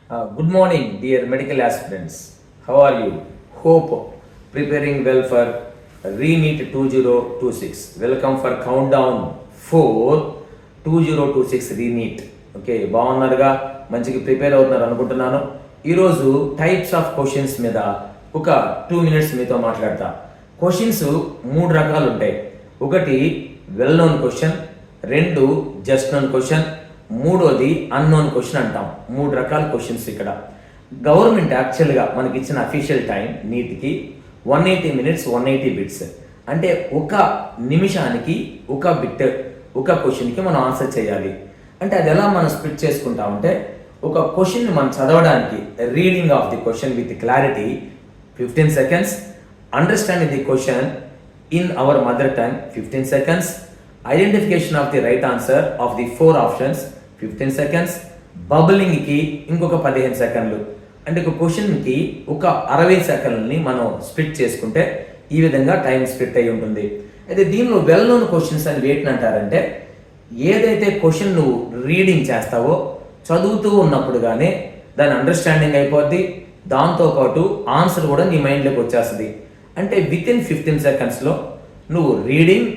Good morning, dear medical aspirants. How are you? Hope preparing well for ReNeet 2026. Welcome for countdown 4 2026 ReNeet. Okay, బాగున్నారుగా, మంచిగా prepare అవుతున్నారు అనుకుంటున్నాను. ఈరోజు types of questions మీద ఒక 2 minutes మీతో మాట్లాడతా. క్వశ్చన్స్ 3 రకాలు ఉంటాయి. ఒకటి well known question, 2 just known question, 3వది అన్నోన్ క్వశ్చన్ అంటాం. 3 రకాల క్వశ్చన్స్ ఇక్కడ. గవర్నమెంట్ యాక్చువల్గా మనకి ఇచ్చిన అఫీషియల్ టైం నీట్కి 180 minutes 180 బిట్స్. అంటే ఒక నిమిషానికి ఒక బిట్, ఒక క్వశ్చన్కి మనం ఆన్సర్ చేయాలి. అంటే అది ఎలా మనం స్ప్లిట్ చేసుకుంటామంటే, ఒక క్వశ్చన్ని మనం చదవడానికి reading of the question with clarity 15 seconds, understanding the question in our mother tongue 15 seconds, identification of the right answer of the 4 options 15 seconds, బబులింగ్కి ఇంకొక 15 సెకండ్లు. అంటే ఒక క్వశ్చన్కి ఒక 60 సెకండ్లని మనం స్ప్లిట్ చేసుకుంటే ఈ విధంగా టైం స్ప్లిట్ అయి ఉంటుంది. అయితే దీనిలో వెల్ నోన్ క్వశ్చన్స్ అని వేటిని అంటారంటే, ఏదైతే క్వశ్చన్ నువ్వు రీడింగ్ చేస్తావో చదువుతూ ఉన్నప్పుడుగానే దాని అండర్స్టాండింగ్ అయిపోద్ది, దాంతోపాటు ఆన్సర్ కూడా నీ మైండ్లోకి వచ్చేస్తుంది. అంటే వితిన్ 15 secondsలో నువ్వు reading,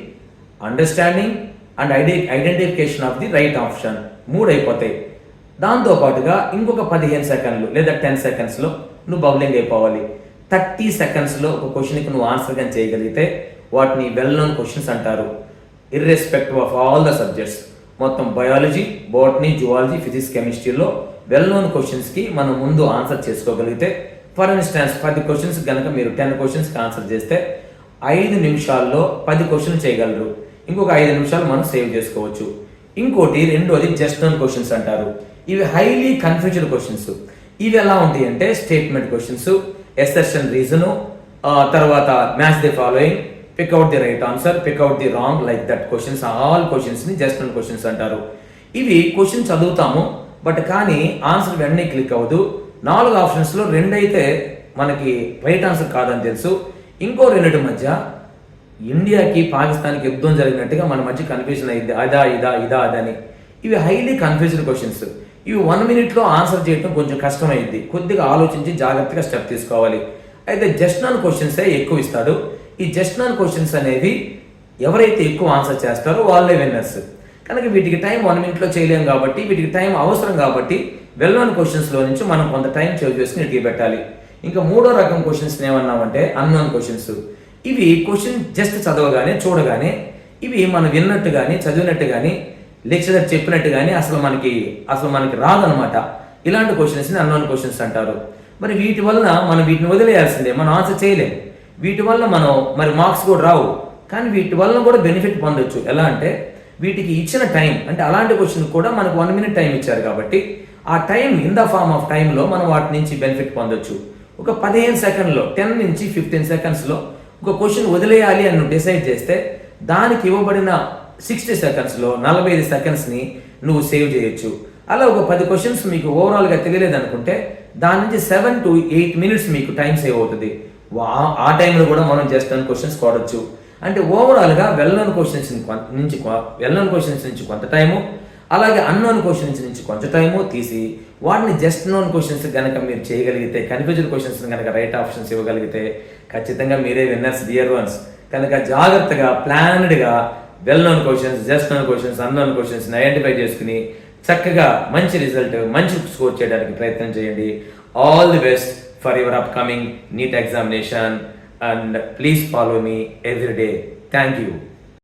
understanding and identification of the right option 3 అయిపోతాయి. దాంతోపాటుగా ఇంకొక 15 సెకండ్లు లేదా 10 secondsలో నువ్వు బౌలింగ్ అయిపోవాలి. 30 secondsలో ఒక క్వశ్చన్కి నువ్వు ఆన్సర్ కానీ చేయగలిగితే వాటిని వెల్ నోన్ క్వశ్చన్స్ అంటారు. Irrespective of all the subjects, మొత్తం బయాలజీ, బోటనీ, జువాలజీ, ఫిజిక్స్, కెమిస్ట్రీలో వెల్ నోన్ క్వశ్చన్స్కి మనం ముందు ఆన్సర్ చేసుకోగలిగితే, ఫర్ ఇన్స్టాన్స్ 10 questions కనుక మీరు 10 questions ఆన్సర్ చేస్తే 5 నిమిషాల్లో 10 questions చేయగలరు. ఇంకొక 5 నిమిషాలు మనం సేవ్ చేసుకోవచ్చు. ఇంకోటి రెండోది జస్ట్ నోన్ క్వశ్చన్స్ అంటారు. ఇవి హైలీ కన్ఫ్యూజ్డ్ క్వశ్చన్స్. ఇవి ఎలా ఉంటాయి అంటే, స్టేట్మెంట్ క్వశ్చన్స్, ఎసెర్షన్ రీజను, తర్వాత match the following, pick out the right answer, pick out the wrong, like that questions. All క్వశ్చన్స్ని జస్ట్ నోన్ క్వశ్చన్స్ అంటారు. ఇవి క్వశ్చన్ చదువుతాము, బట్ కానీ ఆన్సర్ వెంటనే క్లిక్ అవ్వదు. 4 ఆప్షన్స్లో 2 అయితే మనకి రైట్ ఆన్సర్ కాదని తెలుసు. ఇంకో 2 మధ్య ఇండియాకి పాకిస్తాన్కి యుద్ధం జరిగినట్టుగా మన మధ్య కన్ఫ్యూజన్ అయింది, అదా ఇదా ఇదా అదని. ఇవి హైలీ కన్ఫ్యూజ్డ్ క్వశ్చన్స్. ఇవి 1 minute ఆన్సర్ చేయడం కొంచెం కష్టమైంది. కొద్దిగా ఆలోచించి జాగ్రత్తగా స్టెప్ తీసుకోవాలి. అయితే జస్ట్ నాన్ క్వశ్చన్సే ఎక్కువ ఇస్తాడు. ఈ జస్ట్ నాన్ క్వశ్చన్స్ అనేవి ఎవరైతే ఎక్కువ ఆన్సర్ చేస్తారో వాళ్ళే విన్నర్స్. కనుక వీటికి టైం 1 minute చేయలేము కాబట్టి, వీటికి టైం అవసరం కాబట్టి వెల్ నోన్ క్వశ్చన్స్లో నుంచి మనం కొంత టైం సేవ్ చేసుకుని ఇటుకి పెట్టాలి. ఇంకా 3వ రకం క్వశ్చన్స్ ఏమన్నామంటే అన్నోన్ క్వశ్చన్స్. ఇవి క్వశ్చన్ జస్ట్ చదవగానే చూడగానే ఇవి మనం విన్నట్టు కానీ చదివినట్టు కానీ లెక్చరర్ చెప్పినట్టు కానీ అసలు మనకి రాదనమాట. ఇలాంటి క్వశ్చన్స్ని అన్నోన్ క్వశ్చన్స్ అంటారు. మరి వీటి వలన మనం వీటిని వదిలేయాల్సిందే, మనం ఆన్సర్ చేయలేం. వీటి వల్ల మనం మరి మార్క్స్ కూడా రావు, కానీ వీటి వలన కూడా బెనిఫిట్ పొందొచ్చు. ఎలా అంటే, వీటికి ఇచ్చిన టైం, అంటే అలాంటి క్వశ్చన్ కూడా మనకు 1 minute టైం ఇచ్చారు కాబట్టి ఆ time in the form of టైంలో మనం వాటి నుంచి బెనిఫిట్ పొందొచ్చు. ఒక 15 సెకండ్లో 10 నుంచి 15 secondsలో ఒక క్వశ్చన్ వదిలేయాలి అని నువ్వు డిసైడ్ చేస్తే దానికి ఇవ్వబడిన 60 secondsలో 45 secondsని నువ్వు సేవ్ చేయొచ్చు. అలా ఒక 10 questions మీకు ఓవరాల్గా తెలియలేదు అనుకుంటే దాని నుంచి 7 to 8 minutes మీకు టైం సేవ్ అవుతుంది. ఆ టైంలో కూడా మనం జస్ట్ నోన్ క్వశ్చన్స్ వాడచ్చు. అంటే ఓవరాల్గా వెల్ నోన్ క్వశ్చన్స్ నుంచి కొంత టైము, అలాగే అన్నోన్ క్వశ్చన్స్ నుంచి కొంత టైము తీసి వాటిని జస్ట్ నోన్ క్వశ్చన్స్ కనుక మీరు చేయగలిగితే, కన్ఫ్యూజ్డ్ క్వశ్చన్స్ కనుక రైట్ ఆప్షన్స్ ఇవ్వగలిగితే ఖచ్చితంగా మీరే విన్నర్స్ డియర్ వన్స్. కనుక జాగ్రత్తగా ప్లాన్డ్గా well known questions, just known questions, unknown క్వశ్చన్స్ని ఐడెంటిఫై చేసుకుని చక్కగా మంచి రిజల్ట్, మంచి స్కోర్ చేయడానికి ప్రయత్నం చేయండి. All the best for your upcoming NEET examination and please follow me every day. Thank you.